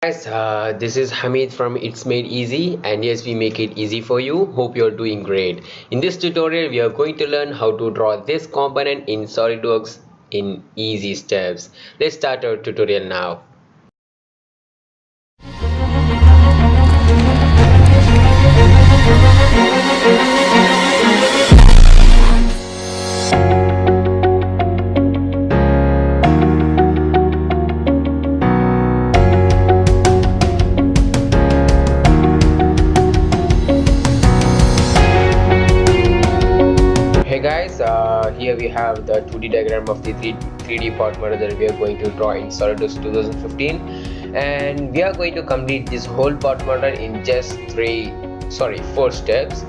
Guys, this is Hamid from It's Made Easy, and yes, we make it easy for you. Hope you're doing great. In this tutorial, we are going to learn how to draw this component in SolidWorks in easy steps. Let's start our tutorial now. Hey guys, here we have the 2D diagram of the 3D part model that we are going to draw in SolidWorks 2015, and we are going to complete this whole part model in just 4 steps.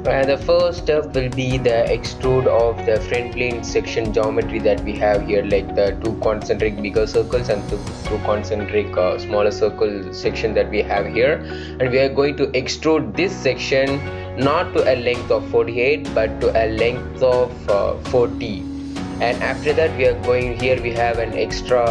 The first step will be the extrude of the front plane section geometry that we have here, like the two concentric bigger circles and two concentric smaller circle section that we have here, and we are going to extrude this section not to a length of 48 but to a length of 40. And after that, we are going here, we have an extra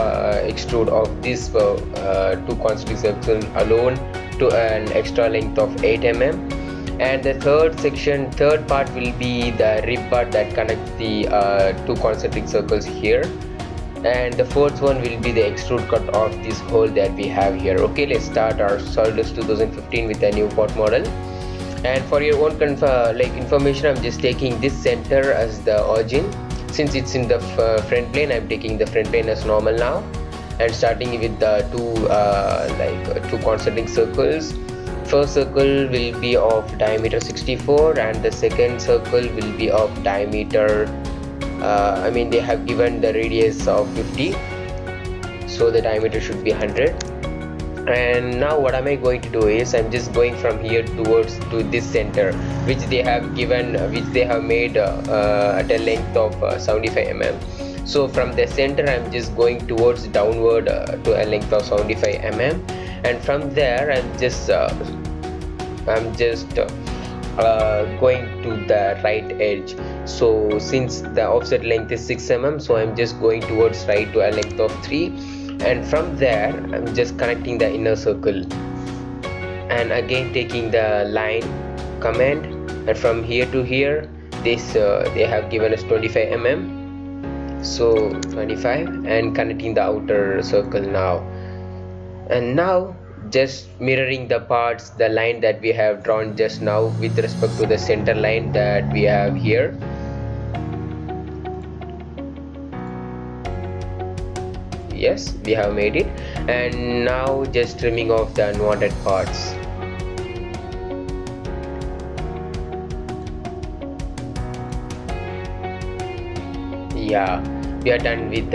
extrude of this two concentric circles alone to an extra length of 8 mm. And the third part will be the rib part that connects the two concentric circles here, and the fourth one will be the extrude cut of this hole that we have here. Okay, let's start our SolidWorks 2015 with a new part model. And for your own information, I'm just taking this center as the origin. Since it's in the front plane, I'm taking the front plane as normal now, and starting with the two concentric circles. First circle will be of diameter 64, and the second circle will be of diameter they have given the radius of 50, so the diameter should be 100. And now what am I going to do is, I'm just going from here towards to this center, which they have made at a length of 75 mm. So from the center, I'm just going towards downward to a length of 75 mm, and from there I'm just going to the right edge. So since the offset length is 6 mm, so I'm just going towards right to a length of 3, and from there I'm just connecting the inner circle, and again taking the line command, and from here to here, this they have given us 25 mm, so 25, and connecting the outer circle now. And now just mirroring the parts, the line that we have drawn just now with respect to the center line that we have here. Yes, we have made it. And now just trimming off the unwanted parts. Yeah, we are done with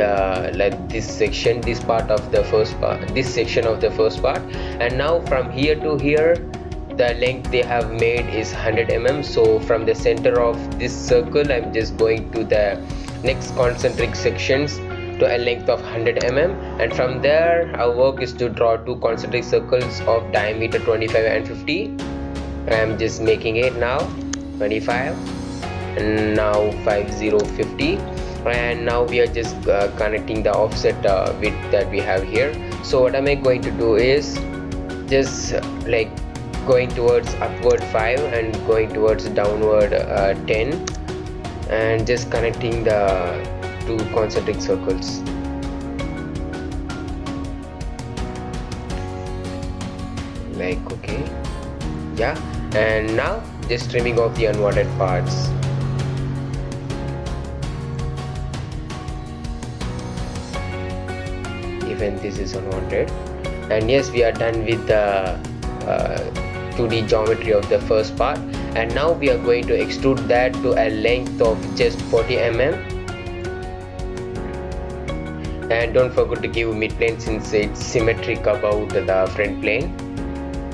this section, this part of the first part, this section of the first part. And now from here to here, the length they have made is 100 mm. So from the center of this circle, I'm just going to the next concentric sections to a length of 100 mm, and from there our work is to draw two concentric circles of diameter 25 and 50. I'm just making it now 25, and now 50, and now we are just connecting the offset width that we have here. So what am I going to do is just going towards upward 5 and going towards downward 10, and just connecting the two concentric circles. Okay, yeah, and now just trimming off the unwanted parts. Even this is unwanted. And yes, we are done with the 2D geometry of the first part, and now we are going to extrude that to a length of just 40 mm. And don't forget to give mid plane since it's symmetric about the front plane,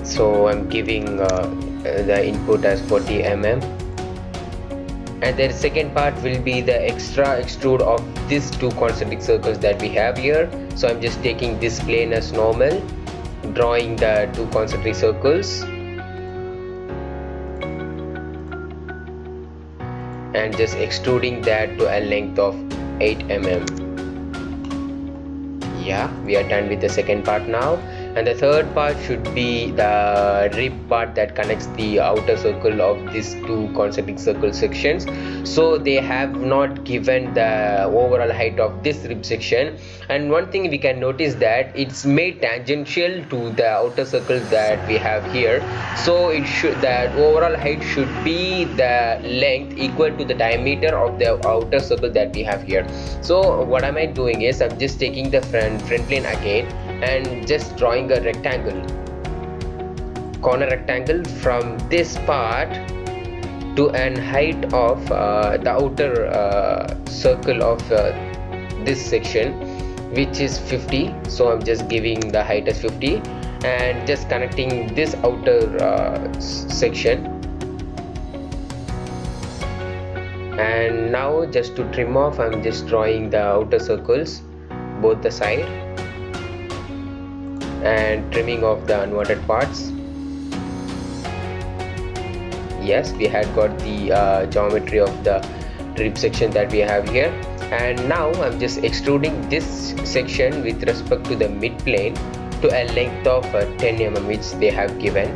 so I'm giving the input as 40 mm. And the second part will be the extra extrude of these two concentric circles that we have here. So I'm just taking this plane as normal, drawing the two concentric circles, and just extruding that to a length of 8 mm. Yeah, we are done with the second part now. and the third part should be the rib part that connects the outer circle of these two concentric circle sections. So they have not given the overall height of this rib section, and one thing we can notice that it's made tangential to the outer circle that we have here. So it should, that overall height should be the length equal to the diameter of the outer circle that we have here. So what am I doing is I'm just taking the front plane again and just drawing a rectangle, corner rectangle from this part to an height of the outer circle of this section, which is 50. So I'm just giving the height as 50 and just connecting this outer section. And now just to trim off, I'm just drawing the outer circles both the side and trimming off the unwanted parts. Yes, we had got the geometry of the rib section that we have here. And now I'm just extruding this section with respect to the mid plane to a length of 10 mm, which they have given.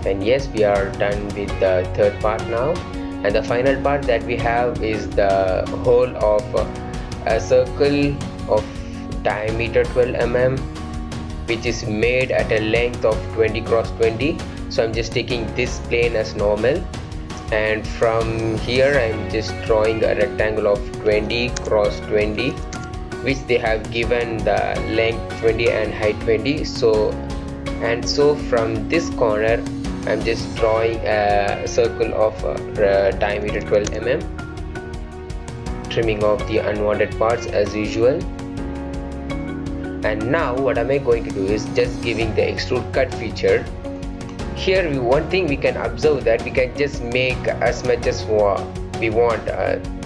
And yes, we are done with the third part now. And the final part that we have is the whole of a circle of diameter 12 mm, which is made at a length of 20 cross 20. So I'm just taking this plane as normal, and from here I'm just drawing a rectangle of 20 cross 20, which they have given the length 20 and height 20. So from this corner I'm just drawing a circle of diameter 12 mm, trimming off the unwanted parts as usual. And now what am I going to do is just giving the extrude cut feature. Here one thing we can observe that we can just make as much as we want,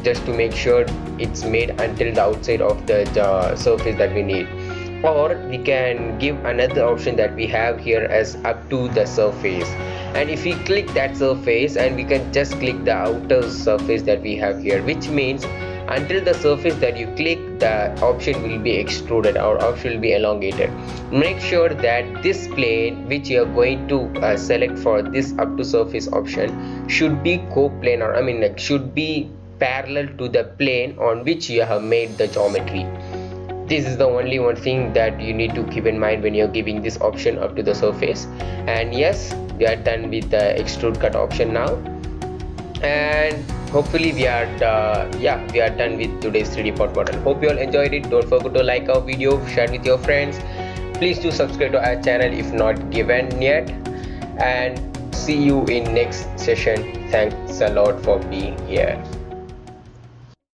just to make sure it's made until the outside of the surface that we need. Or we can give another option that we have here as up to the surface, and if we click that surface, and we can just click the outer surface that we have here, which means until the surface that you click, the option will be extruded or option will be elongated. Make sure that this plane which you are going to select for this up to surface option should be coplanar, like should be parallel to the plane on which you have made the geometry. This is the only one thing that you need to keep in mind when you're giving this option up to the surface. And yes, we are done with the extrude cut option now, and hopefully we are done with today's 3D part model. Hope you all enjoyed it. Don't forget to like our video, share with your friends. Please do subscribe to our channel if not given yet, and see you in next session. Thanks a lot for being here.